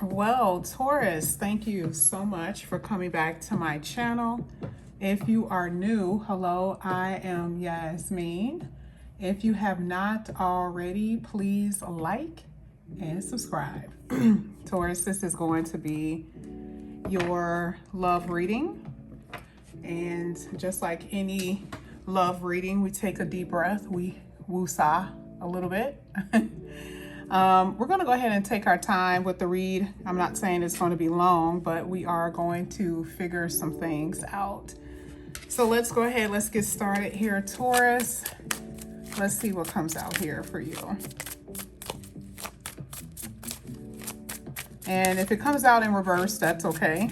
Well, Taurus, thank you so much for coming back to my channel. If you are new, hello, I am Yasmin. If you have not already, please like and subscribe. Taurus, this is going to be your love reading. And just like any love reading, we take a deep breath, we woo-sah a little bit. We're going to go ahead and take our time with the read. I'm not saying it's going to be long, but we are going to figure some things out. So let's go ahead. Let's get started here, Taurus. Let's see what comes out here for you. And if it comes out in reverse, that's okay.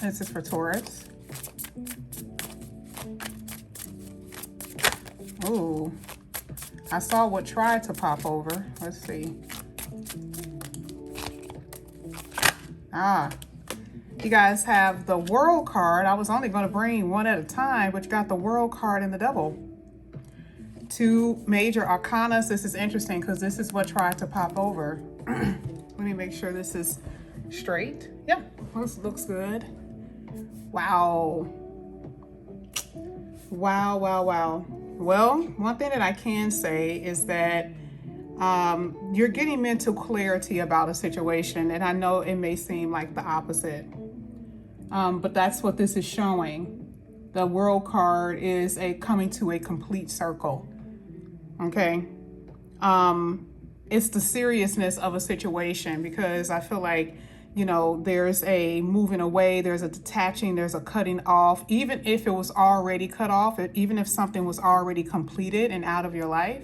This is for Taurus. Ooh. I saw what tried to pop over. Let's see. You guys have the World card. I was only going to bring one at a time, but you got the World card and the Devil. Two major arcanas. This is interesting because this is what tried to pop over. Let me make sure this is straight. Yeah, this looks good. Wow. Wow, wow, wow. Well, one thing that I can say is that you're getting mental clarity about a situation, and I know it may seem like the opposite, but that's what this is showing. The World card is coming to a complete circle. Okay, it's the seriousness of a situation, because I feel like, you know, there's a moving away, there's a detaching, there's a cutting off, even if it was already cut off, even if something was already completed and out of your life.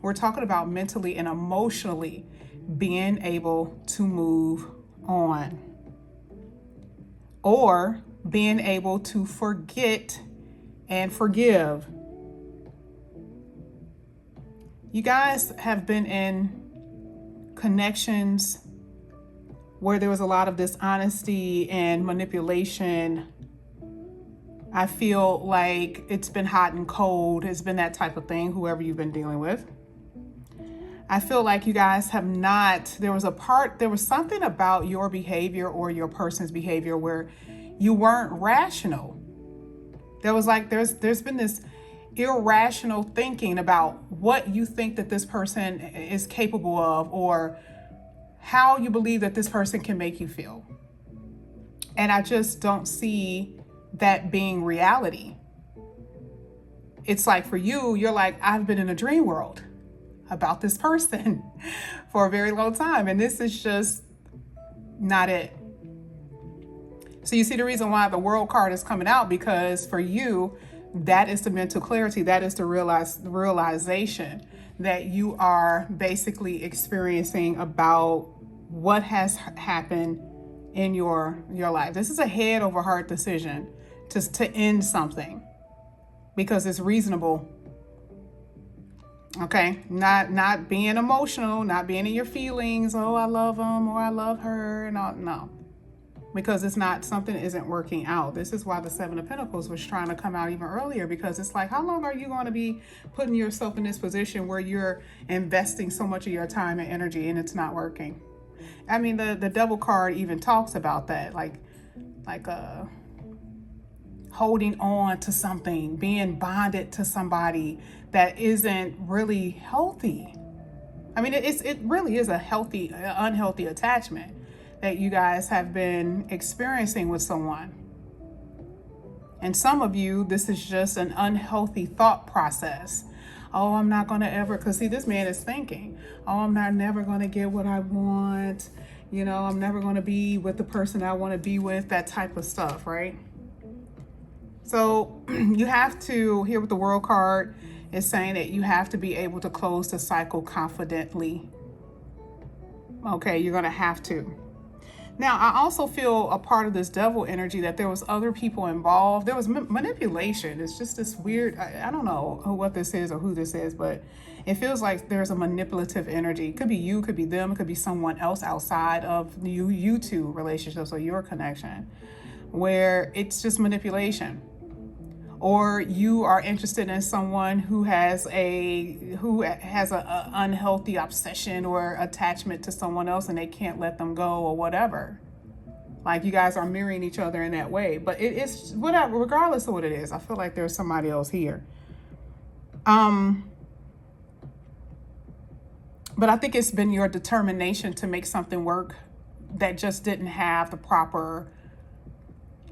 We're talking about mentally and emotionally being able to move on, or being able to forget and forgive. You guys have been in connections where there was a lot of dishonesty and manipulation. I feel like it's been hot and cold. It's been that type of thing, whoever you've been dealing with. I feel like you guys have not, there was something about your behavior or your person's behavior where you weren't rational. There's been this irrational thinking about what you think that this person is capable of, or how you believe that this person can make you feel. And I just don't see that being reality. It's like for you, you're like, I've been in a dream world about this person for a very long time, and this is just not it. So you see the reason why the World card is coming out, because for you, that is the mental clarity, that is the realization that you are basically experiencing about what has happened in your life. This is a head over heart decision to end something because it's reasonable. Okay, not being emotional, not being in your feelings. Oh, I love him or I love her, and all. No, because it's not, something isn't working out. This is why the Seven of Pentacles was trying to come out even earlier, because it's like, how long are you going to be putting yourself in this position where you're investing so much of your time and energy and it's not working? I mean, the Devil card even talks about that, like holding on to something, being bonded to somebody that isn't really healthy. I mean, it really is a unhealthy attachment that you guys have been experiencing with someone. And some of you, this is just an unhealthy thought process. Oh, I'm not going to ever, because see, this man is thinking, oh, I'm never going to get what I want. You know, I'm never going to be with the person I want to be with, that type of stuff, right? So you have to, here with the World card, is saying that you have to be able to close the cycle confidently. Okay, you're going to have to. Now, I also feel a part of this Devil energy that there was other people involved. There was manipulation. It's just this weird, I don't know what this is or who this is, but it feels like there's a manipulative energy. It could be you, could be them, it could be someone else outside of you two relationships or your connection, where it's just manipulation. or you are interested in someone who has a unhealthy obsession or attachment to someone else and they can't let them go or whatever. Like you guys are mirroring each other in that way, but it's whatever, regardless of what it is. I feel like there's somebody else here. But I think it's been your determination to make something work that just didn't have the proper,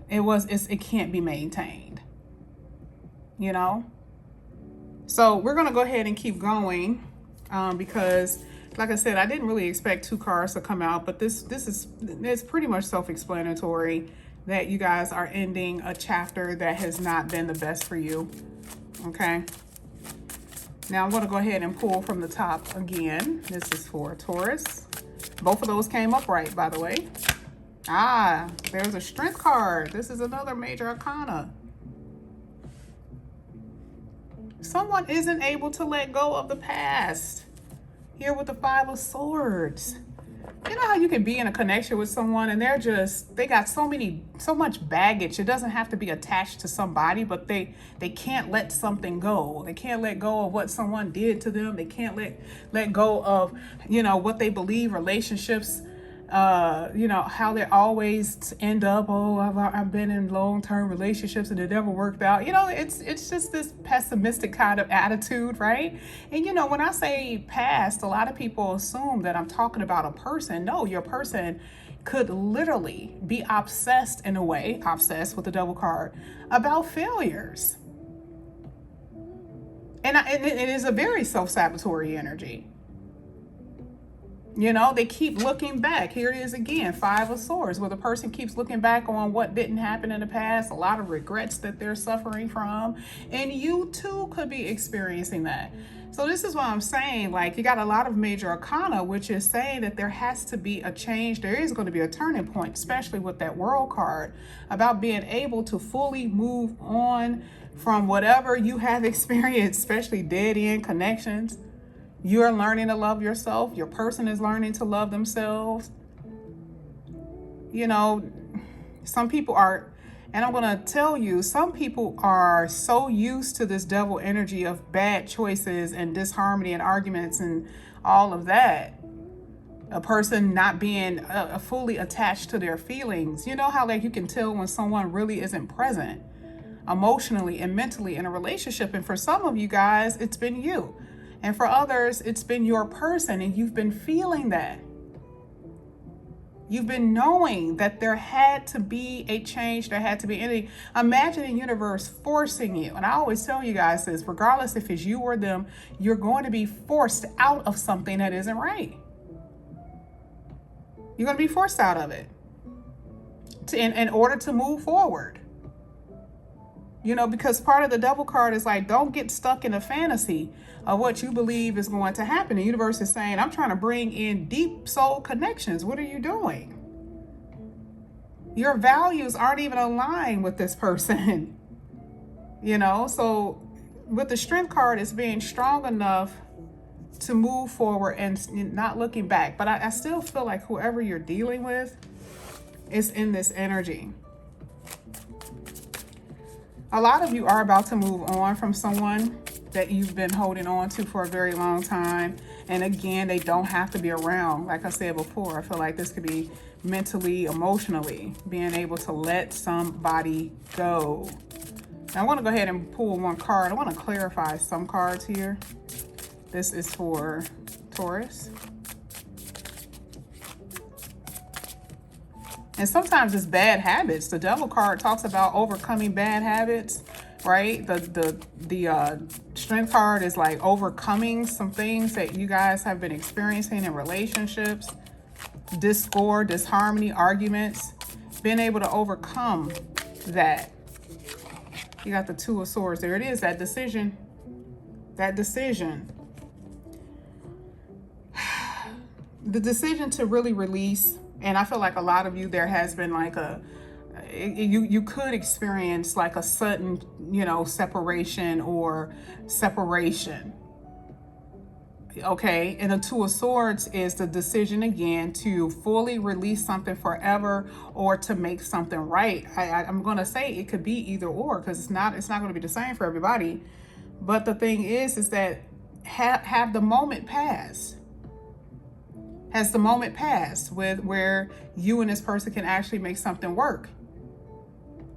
it can't be maintained, you know? So we're going to go ahead and keep going because like I said, I didn't really expect 2 cards to come out, but it's pretty much self-explanatory that you guys are ending a chapter that has not been the best for you. Okay. Now I'm going to go ahead and pull from the top again. This is for Taurus. Both of those came up right, by the way. There's a strength card. This is another major arcana. Someone isn't able to let go of the past. Here with the 5 of Swords. You know how you can be in a connection with someone and they got so much baggage. It doesn't have to be attached to somebody, but they can't let something go. They can't let go of what someone did to them. They can't let go of, what they believe relationships, how they always end up, I've been in long-term relationships and it never worked out. It's just this pessimistic kind of attitude, right? And when I say past, a lot of people assume that I'm talking about a person. No, your person could literally be obsessed in a way, obsessed with the Devil card, about failures. And it is a very self-sabotatory energy. They keep looking back. Here it is again, 5 of Swords, where the person keeps looking back on what didn't happen in the past, a lot of regrets that they're suffering from. And you too could be experiencing that. So this is what I'm saying, like you got a lot of major arcana, which is saying that there has to be a change. There is going to be a turning point, especially with that World card, about being able to fully move on from whatever you have experienced, especially dead end connections. You're learning to love yourself. Your person is learning to love themselves. Some people are, and I'm going to tell you, some people are so used to this devil energy of bad choices and disharmony and arguments and all of that. A person not being fully attached to their feelings. You know how you can tell when someone really isn't present emotionally and mentally in a relationship. And for some of you guys, it's been you. And for others, it's been your person, and you've been feeling that. You've been knowing that there had to be a change. There had to be imagine the universe forcing you. And I always tell you guys this, regardless if it's you or them, you're going to be forced out of something that isn't right. You're going to be forced out of it in order to move forward. Because part of the Devil card is like, don't get stuck in a fantasy of what you believe is going to happen. The universe is saying, I'm trying to bring in deep soul connections. What are you doing? Your values aren't even aligned with this person. So with the Strength card, it's being strong enough to move forward and not looking back. But I still feel like whoever you're dealing with is in this energy. A lot of you are about to move on from someone that you've been holding on to for a very long time. And again, they don't have to be around. Like I said before, I feel like this could be mentally, emotionally, being able to let somebody go. Now, I want to go ahead and pull one card. I want to clarify some cards here. This is for Taurus. And sometimes it's bad habits. The Devil card talks about overcoming bad habits, right? The Strength card is like overcoming some things that you guys have been experiencing in relationships, discord, disharmony, arguments, being able to overcome that. You got the 2 of Swords. There it is, that decision. That decision. The decision to really release. And I feel like a lot of you, there has been like you could experience like a sudden, separation or separation. Okay, and the Two of Swords is the decision again to fully release something forever or to make something right. I'm gonna say it could be either or, because it's not going to be the same for everybody. But the thing is that have the moment passed? Has the moment passed with where you and this person can actually make something work?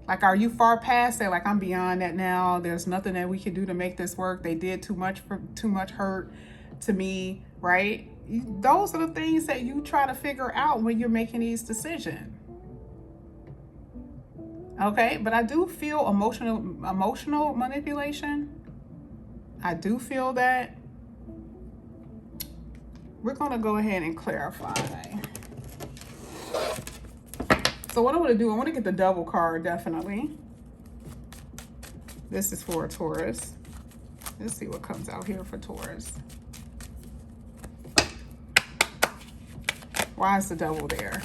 Like, are you far past that? Like, I'm beyond that now. There's nothing that we can do to make this work. They did too much hurt to me, right? Those are the things that you try to figure out when you're making these decisions. Okay, but I do feel emotional manipulation. I do feel that. We're going to go ahead and clarify. So what I want to do, I want to get the Devil card, definitely. This is for a Taurus. Let's see what comes out here for Taurus. Why is the Devil there?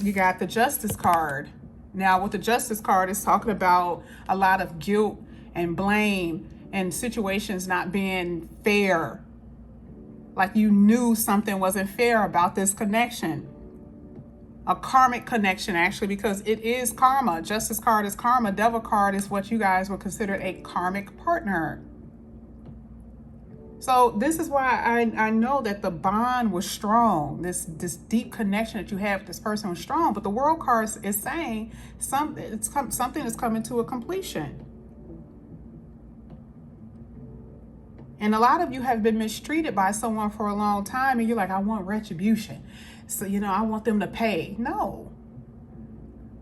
You got the Justice card. Now, with the Justice card, it's talking about a lot of guilt and blame and situations not being fair. Like you knew something wasn't fair about this connection. A karmic connection, actually, because it is karma. Justice card is karma. Devil card is what you guys would consider a karmic partner. So this is why I know that the bond was strong. This deep connection that you have with this person was strong. But the World card is saying something is coming to a completion. And a lot of you have been mistreated by someone for a long time, and you're like, I want retribution. So, I want them to pay. No.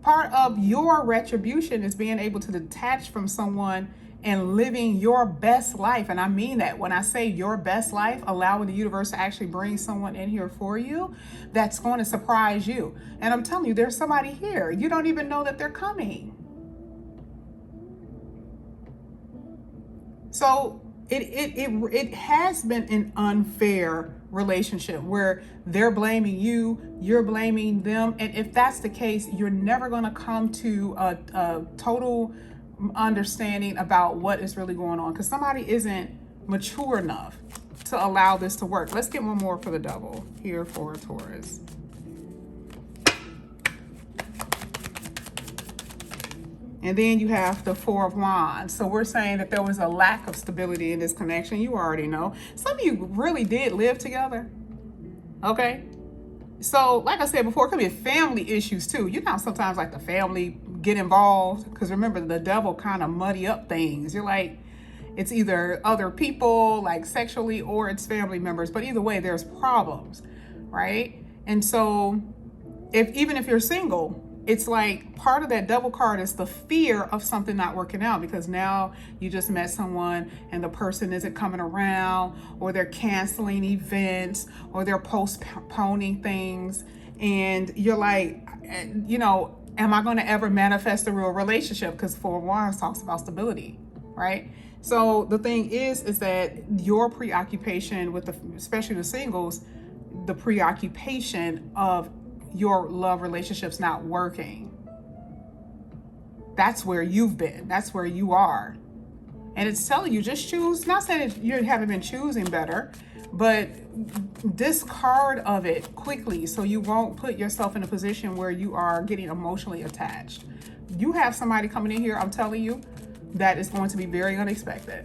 Part of your retribution is being able to detach from someone and living your best life. And I mean that. When I say your best life, allowing the universe to actually bring someone in here for you, that's going to surprise you. And I'm telling you, there's somebody here. You don't even know that they're coming. So it has been an unfair relationship where they're blaming you, you're blaming them. And if that's the case, you're never going to come to a total understanding about what is really going on, because somebody isn't mature enough to allow this to work. Let's get one more for the Devil here for Taurus. And then you have the Four of Wands. So we're saying that there was a lack of stability in this connection. You already know. Some of you really did live together. Okay. So like I said before, it could be family issues too. Sometimes like the family get involved, because remember, the Devil kind of muddy up things. You're like, it's either other people, like sexually, or it's family members. But either way, there's problems, right? And so even if you're single, it's like part of that Devil card is the fear of something not working out, because now you just met someone and the person isn't coming around, or they're canceling events, or they're postponing things. And you're like, am I going to ever manifest a real relationship? Because Four of Wands talks about stability, right? So the thing is that your preoccupation with especially the singles, the preoccupation of your love relationships not working. That's where you've been. That's where you are. And it's telling you, just choose, not saying that you haven't been choosing better, but discard of it quickly so you won't put yourself in a position where you are getting emotionally attached. You have somebody coming in here, I'm telling you, that is going to be very unexpected.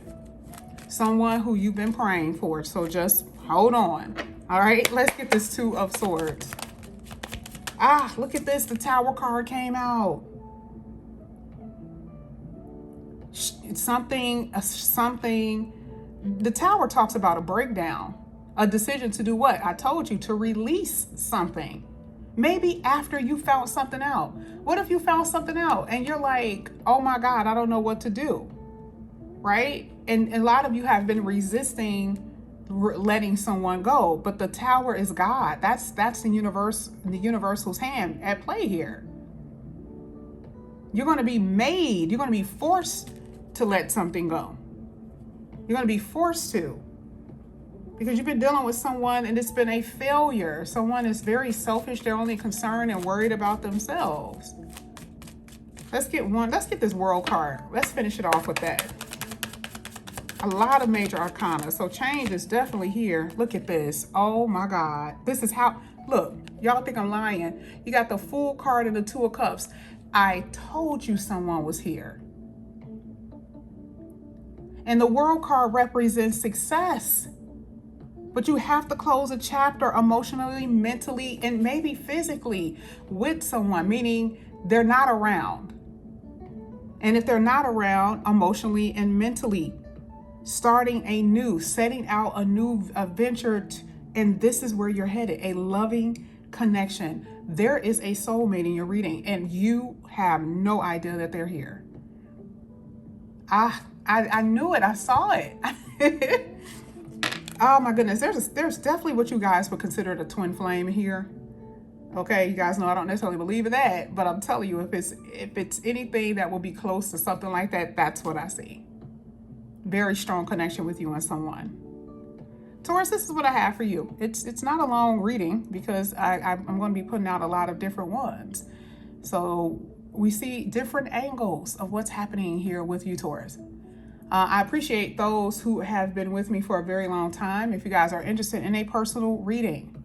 Someone who you've been praying for. So just hold on. All right, let's get this Two of Swords. Look at this. The Tower card came out. It's something. The Tower talks about a breakdown, a decision to do what? I told you, to release something. Maybe after you found something out. What if you found something out and you're like, oh my God, I don't know what to do, right? And a lot of you have been resisting letting someone go, but the Tower is God. That's the universal's hand at play here. You're going to be forced to let something go. You're going to be forced to, because you've been dealing with someone and it's been a failure. Someone is very selfish. They're only concerned and worried about themselves. Let's get this World card. Let's finish it off with that. A lot of major arcana. So change is definitely here. Look at this. Oh my God. This is how, look, y'all think I'm lying. You got the Fool card and the Two of Cups. I told you someone was here. And the World card represents success. But you have to close a chapter emotionally, mentally, and maybe physically with someone, meaning they're not around. And if they're not around emotionally and mentally, starting anew, setting out a new adventure, and this is where you're headed, a loving connection. There is a soulmate in your reading, and you have no idea that they're here. I knew it. I saw it. Oh my goodness. There's definitely what you guys would consider the twin flame here. Okay, you guys know I don't necessarily believe in that, but I'm telling you, if it's anything that will be close to something like that, that's what I see. Very strong connection with you and someone. Taurus, this is what I have for you. It's not a long reading because I'm going to be putting out a lot of different ones. So we see different angles of what's happening here with you, Taurus. I appreciate those who have been with me for a very long time. If you guys are interested in a personal reading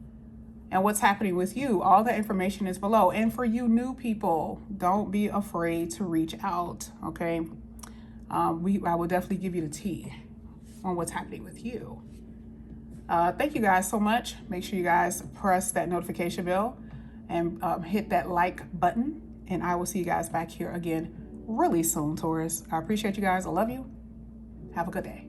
and what's happening with you, all the information is below. And for you new people, don't be afraid to reach out, okay? I will definitely give you the tea on what's happening with you. Thank you guys so much. Make sure you guys press that notification bell and hit that like button. And I will see you guys back here again really soon, Taurus. I appreciate you guys. I love you. Have a good day.